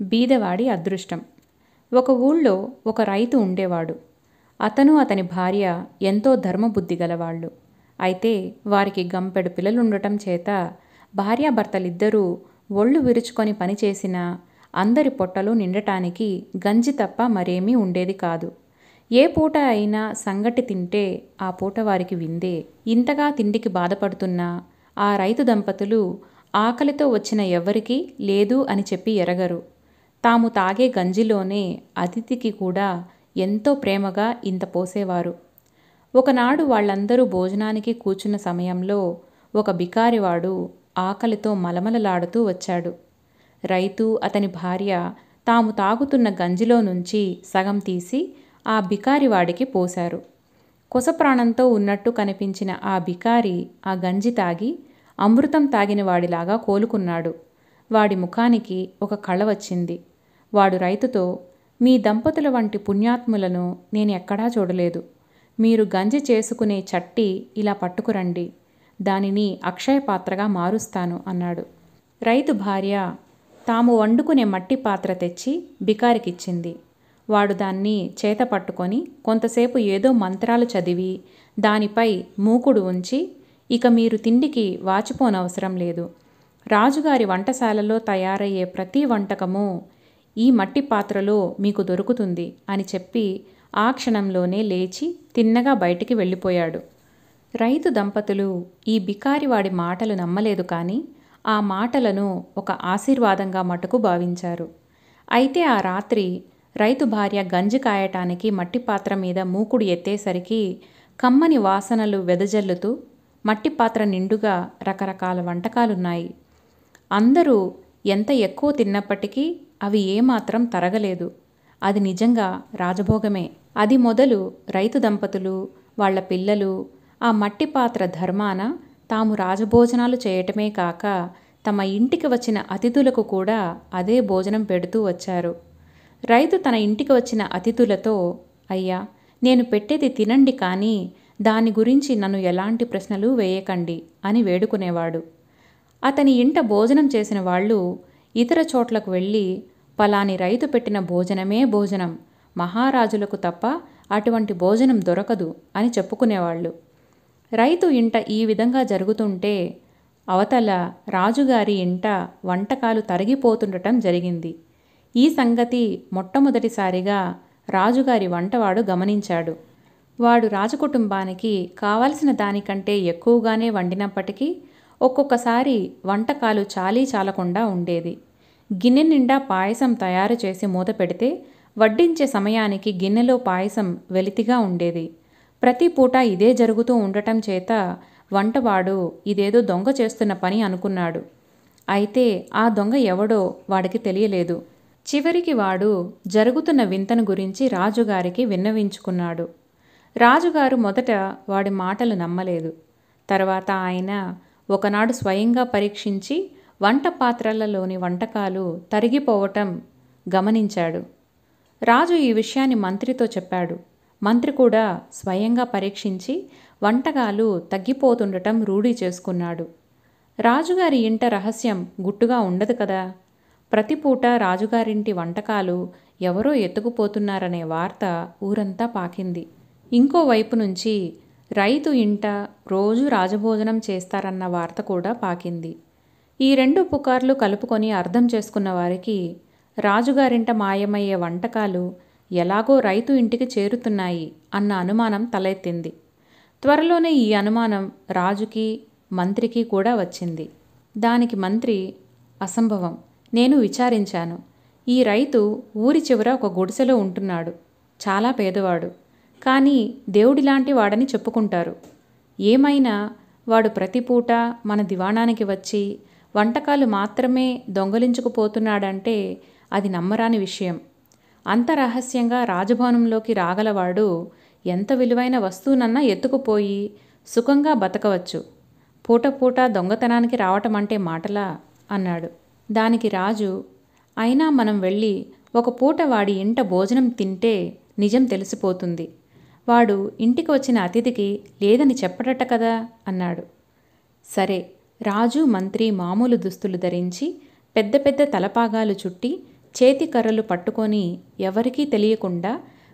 బీదవాడి అదృష్టం. ఒక ఊళ్ళో ఒక రైతు ఉండేవాడు. అతను అతని భార్య ఎంతో ధర్మబుద్ధి గలవాళ్ళు. అయితే వారికి గంపెడు పిల్లలుండటం చేత భార్యాభర్తలిద్దరూ ఒళ్ళు విరుచుకొని పనిచేసినా అందరి పొట్టలు నిండటానికి గంజి తప్ప మరేమీ ఉండేది కాదు. ఏ పూట అయినా సంగటి తింటే ఆ పూట వారికి విందే. ఇంతగా తిండికి బాధపడుతున్నా ఆ రైతు దంపతులు ఆకలితో వచ్చిన ఎవ్వరికీ లేదు అని చెప్పి ఎరగరు. తాము తాగే గంజిలోనే అతిథికి కూడా ఎంతో ప్రేమగా ఇంత పోసేవారు. ఒకనాడు వాళ్ళందరూ భోజనానికి కూర్చున్న సమయంలో ఒక బికారివాడు ఆకలితో మలమలలాడుతూ వచ్చాడు. రైతు అతని భార్య తాము తాగుతున్న గంజిలో నుంచి సగం తీసి ఆ బికారివాడికి పోశారు. కొసప్రాణంతో ఉన్నట్టు కనిపించిన ఆ బికారి ఆ గంజి తాగి అమృతం తాగిన వాడిలాగా కోలుకున్నాడు. వాడి ముఖానికి ఒక కళ వచ్చింది. వాడు రైతుతో, మీ దంపతుల వంటి పుణ్యాత్ములను నేను ఎక్కడా చూడలేదు. మీరు గంజి చేసుకునే చట్టి ఇలా పట్టుకురండి, దానిని అక్షయ పాత్రగా మారుస్తాను అన్నాడు. రైతు భార్య తాము వండుకునే మట్టి పాత్ర తెచ్చి బికారికిచ్చింది. వాడు దాన్ని చేత పట్టుకొని కొంతసేపు ఏదో మంత్రాలు చదివి దానిపై మూకుడు ఉంచి, ఇక మీరు తిండికి వాచిపోనవసరం లేదు. రాజుగారి వంటశాలలో తయారయ్యే ప్రతి వంటకము ఈ మట్టి పాత్రలో మీకు దొరుకుతుంది అని చెప్పి ఆ క్షణంలోనే లేచి తిన్నగా బయటికి వెళ్ళిపోయాడు. రైతు దంపతులు ఈ బికారివాడి మాటలు నమ్మలేదు, కానీ ఆ మాటలను ఒక ఆశీర్వాదంగా మటుకు భావించారు. అయితే ఆ రాత్రి రైతు భార్య గంజి కాయటానికి మట్టి పాత్ర మీద మూకుడు ఎత్తేసరికి కమ్మని వాసనలు వెదజల్లుతూ మట్టి పాత్ర నిండుగా రకరకాల వంటకాలున్నాయి. అందరూ ఎంత ఎక్కువ తిన్నప్పటికీ అవి ఏమాత్రం తరగలేదు. అది నిజంగా రాజభోగమే. అది మొదలు రైతు దంపతులు, వాళ్ల పిల్లలు ఆ మట్టి పాత్ర ధర్మాన తాము రాజభోజనాలు చేయటమే కాక తమ ఇంటికి వచ్చిన అతిథులకు కూడా అదే భోజనం పెడుతూ వచ్చారు. రైతు తన ఇంటికి వచ్చిన అతిథులతో, అయ్యా, నేను పెట్టేది తినండి, కానీ దాని గురించి నన్ను ఎలాంటి ప్రశ్నలు వేయకండి అని వేడుకునేవాడు. అతని ఇంట భోజనం చేసిన వాళ్ళు ఇతర చోట్లకు వెళ్ళి, పలాని రైతు పెట్టిన భోజనమే భోజనం, మహారాజులకు తప్ప అటువంటి భోజనం దొరకదు అని చెప్పుకునేవాళ్ళు. రైతు ఇంట ఈ విధంగా జరుగుతుంటే అవతల రాజుగారి ఇంట వంటకాలు తరిగిపోతుండటం జరిగింది. ఈ సంగతి మొట్టమొదటిసారిగా రాజుగారి వంటవాడు గమనించాడు. వాడు రాజకుటుంబానికి కావలసిన దానికంటే ఎక్కువగానే వండినప్పటికీ ఒక్కొక్కసారి వంటకాలు చాలీ చాలకుండా ఉండేది. గిన్నె నిండా పాయసం తయారు చేసి మూత పెడితే వడ్డించే సమయానికి గిన్నెలో పాయసం వెలితిగా ఉండేది. ప్రతి పూట ఇదే జరుగుతూ ఉండటం చేత వంటవాడు ఇదేదో దొంగ చేస్తున్న పని అనుకున్నాడు. అయితే ఆ దొంగ ఎవడో వాడికి తెలియలేదు. చివరికి వాడు జరుగుతున్న వింతను గురించి రాజుగారికి విన్నవించుకున్నాడు. రాజుగారు మొదట వాడి మాటలు నమ్మలేదు. తర్వాత ఆయన ఒకనాడు స్వయంగా పరీక్షించి వంట పాత్రలలోని వంటకాలు తరిగిపోవటం గమనించాడు. రాజు ఈ విషయాన్ని మంత్రితో చెప్పాడు. మంత్రి కూడా స్వయంగా పరీక్షించి వంటకాలు తగ్గిపోతుండటం రూఢీ చేసుకున్నాడు. రాజుగారి ఇంట రహస్యం గుట్టుగా ఉండదు కదా. ప్రతిపూట రాజుగారింటి వంటకాలు ఎవరో ఎత్తుకుపోతున్నారనే వార్త ఊరంతా పాకింది. ఇంకోవైపు నుంచి రైతు ఇంట రోజు రాజభోజనం చేస్తారన్న వార్త కూడా పాకింది. ఈ రెండు పుకార్లు కలుపుకొని అర్థం చేసుకున్న వారికి రాజుగారింట మాయమయ్యే వంటకాలు ఎలాగో రైతు ఇంటికి చేరుతున్నాయి అన్న అనుమానం తలెత్తింది. త్వరలోనే ఈ అనుమానం రాజుకి, మంత్రికి కూడా వచ్చింది. దానికి మంత్రి, అసంభవం, నేను విచారించాను. ఈ రైతు ఊరి చివర ఒక గుడిసెలో ఉంటున్నాడు. చాలా పేదవాడు, కానీ దేవుడిలాంటి వాడని చెప్పుకుంటారు. ఏమైనా వాడు ప్రతిపూట మన దివాణానికి వచ్చి వంటకాలు మాత్రమే దొంగలించుకుపోతున్నాడంటే అది నమ్మరాని విషయం. అంత రహస్యంగా రాజభవనంలోకి రాగలవాడు ఎంత విలువైన వస్తువునన్నా ఎత్తుకుపోయి సుఖంగా బతకవచ్చు. పూట పూట దొంగతనానికి రావటమంటే మాటలా అన్నాడు. దానికి రాజు, అయినా మనం వెళ్ళి ఒక పూట వాడి ఇంట భోజనం తింటే నిజం తెలిసిపోతుంది. వాడు ఇంటికి వచ్చిన అతిథికి లేదని చెప్పడట కదా అన్నాడు. సరే, రాజు మంత్రి మామూలు దుస్తులు ధరించి పెద్ద పెద్ద తలపాగాలు చుట్టి చేతి కర్రలు పట్టుకొని ఎవరికీ తెలియకుండా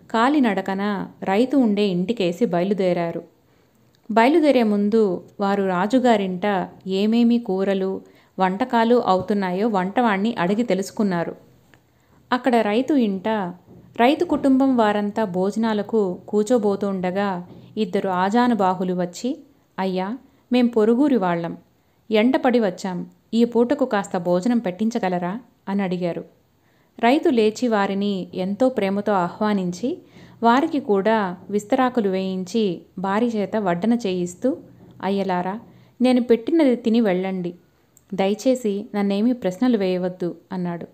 కాలినడకన రైతు ఉండే ఇంటికేసి బయలుదేరారు. బయలుదేరే ముందు వారు రాజుగారింట ఏమేమి కూరలు వంటకాలు అవుతున్నాయో వంటవాణ్ణి అడిగి తెలుసుకున్నారు. అక్కడ రైతు ఇంట రైతు కుటుంబం వారంతా భోజనాలకు కూచోబోతుండగా ఇద్దరు ఆజానుబాహులు వచ్చి, అయ్యా, మేం పొరుగురి వాళ్ళం, ఎండపడి వచ్చాం, ఈ పూటకు కాస్త భోజనం పెట్టించగలరా అని అడిగారు. రైతు లేచి వారిని ఎంతో ప్రేమతో ఆహ్వానించి వారికి కూడా విస్తరాకులు వేయించి భార్య చేత వడ్డన చేయిస్తూ, అయ్యలారా, నేను పెట్టినది తిని వెళ్ళండి, దయచేసి నన్నేమీ ప్రశ్నలు వేయవద్దు అన్నాడు.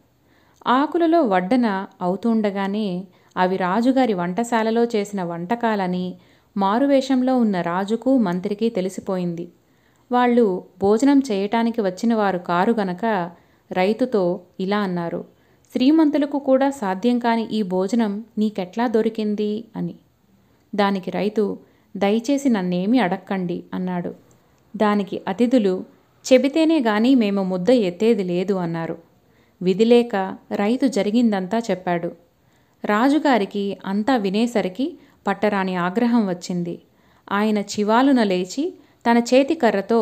ఆకులలో వడ్డన అవుతుండగానే అవి రాజుగారి వంటశాలలో చేసిన వంటకాలని మారువేషంలో ఉన్న రాజుకు మంత్రికి తెలిసిపోయింది. వాళ్ళు భోజనం చేయటానికి వచ్చిన వారు కారు గనక రైతుతో ఇలా అన్నారు, శ్రీమంతులకు కూడా సాధ్యం కాని ఈ భోజనం నీకెట్లా దొరికింది అని. దానికి రైతు, దయచేసి నన్నేమీ అడక్కండి అన్నాడు. దానికి అతిథులు, చెబితేనే గాని మేము ముద్ద ఎత్తేది లేదు అన్నారు. విధిలేక రైతు జరిగిందంతా చెప్పాడు. రాజుగారికి అంతా వినేసరికి పట్టరాని ఆగ్రహం వచ్చింది. ఆయన చివాలున లేచి తన చేతికర్రతో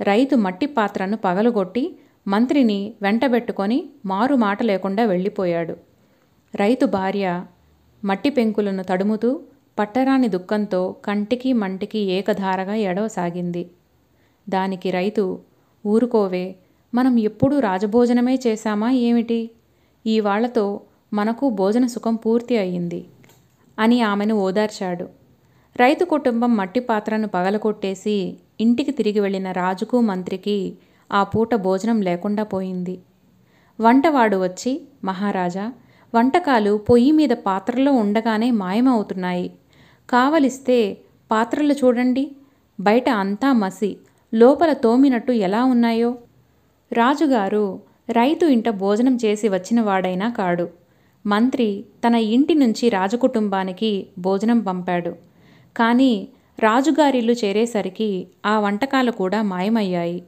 రైతు మట్టి పాత్రను పగలగొట్టి మంత్రిని వెంటబెట్టుకొని మారు మాట లేకుండా వెళ్ళిపోయాడు. రైతు భార్య మట్టి పెంకులను తడుముతూ పట్టరాని దుఃఖంతో కంటికి మంటికి ఏకధారగా ఎడవసాగింది. దానికి రైతు, ఊరుకోవే, మనం ఎప్పుడూ రాజభోజనమే చేశామా ఏమిటి? ఈ వాళ్లతో మనకు భోజన సుఖం పూర్తి అయ్యింది అని ఆమెను ఓదార్చాడు. రైతు కుటుంబం మట్టి పాత్రను పగలకొట్టేసి ఇంటికి తిరిగి వెళ్ళిన రాజుకు మంత్రికి ఆ పూట భోజనం లేకుండా పోయింది. వంటవాడు వచ్చి, మహారాజా, వంటకాలు పొయ్యి మీద పాత్రలో ఉండగానే మాయమవుతున్నాయి. కావలిస్తే పాత్రలు చూడండి, బయట అంతా మసి, లోపల తోమినట్టు ఎలా ఉన్నాయో. రాజుగారు రైతు ఇంట భోజనం చేసి వచ్చినవాడైనా కాడు. మంత్రి తన ఇంటి నుంచి రాజకుటుంబానికి భోజనం పంపాడు. కానీ రాజుగారిల్లు చేరేసరికి ఆ వంటకాలు కూడా మాయమయ్యాయి.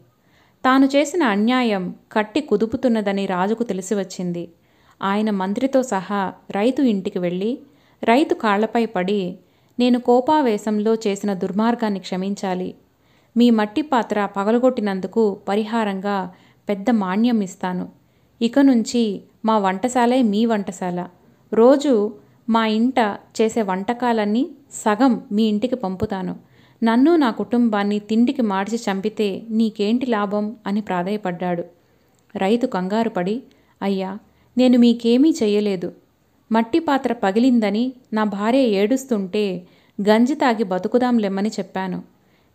తాను చేసిన అన్యాయం కట్టి కుదుపుతున్నదని రాజుకు తెలిసి వచ్చింది. ఆయన మంత్రితో సహా రైతు ఇంటికి వెళ్ళి రైతు కాళ్లపై పడి, నేను కోపావేశంలో చేసిన దుర్మార్గాన్ని క్షమించాలి, మీ మట్టి పాత్ర పగలగొట్టినందుకు పరిహారంగా పెద్ద మాన్యం ఇస్తాను, ఇక నుంచి మా వంటశాలే మీ వంటశాల, రోజు మా ఇంట చేసే వంటకాలన్నీ సగం మీ ఇంటికి పంపుతాను, నన్ను నా కుటుంబాన్ని తిండికి మార్చి చంపితే నీకేంటి లాభం అని ప్రాధేయపడ్డాడు. రైతు కంగారు పడి, అయ్యా, నేను మీకేమీ చెయ్యలేదు, మట్టి పాత్ర పగిలిందని నా భార్య ఏడుస్తుంటే గంజి తాగి బతుకుదాంలెమ్మని చెప్పాను.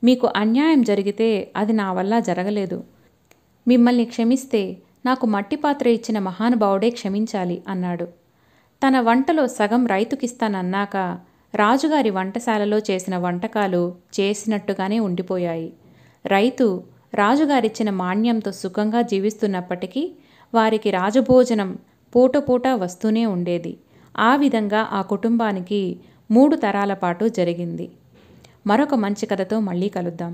మీకు అన్యాయం జరిగితే అది నా వల్ల జరగలేదు. మిమ్మల్ని క్షమిస్తే నాకు మట్టి పాత్ర ఇచ్చిన మహానుభావుడే క్షమించాలి అన్నాడు. తన వంటలో సగం రైతుకిస్తానన్నాక రాజుగారి వంటశాలలో చేసిన వంటకాలు చేసినట్టుగానే ఉండిపోయాయి. రైతు రాజుగారిచ్చిన మాన్యంతో సుఖంగా జీవిస్తున్నప్పటికీ వారికి రాజభోజనం పూట పూట వస్తూనే ఉండేది. ఆ విధంగా ఆ కుటుంబానికి 3 తరాల పాటు జరిగింది. మరొక మంచి కథతో మళ్ళీ కలుద్దాం.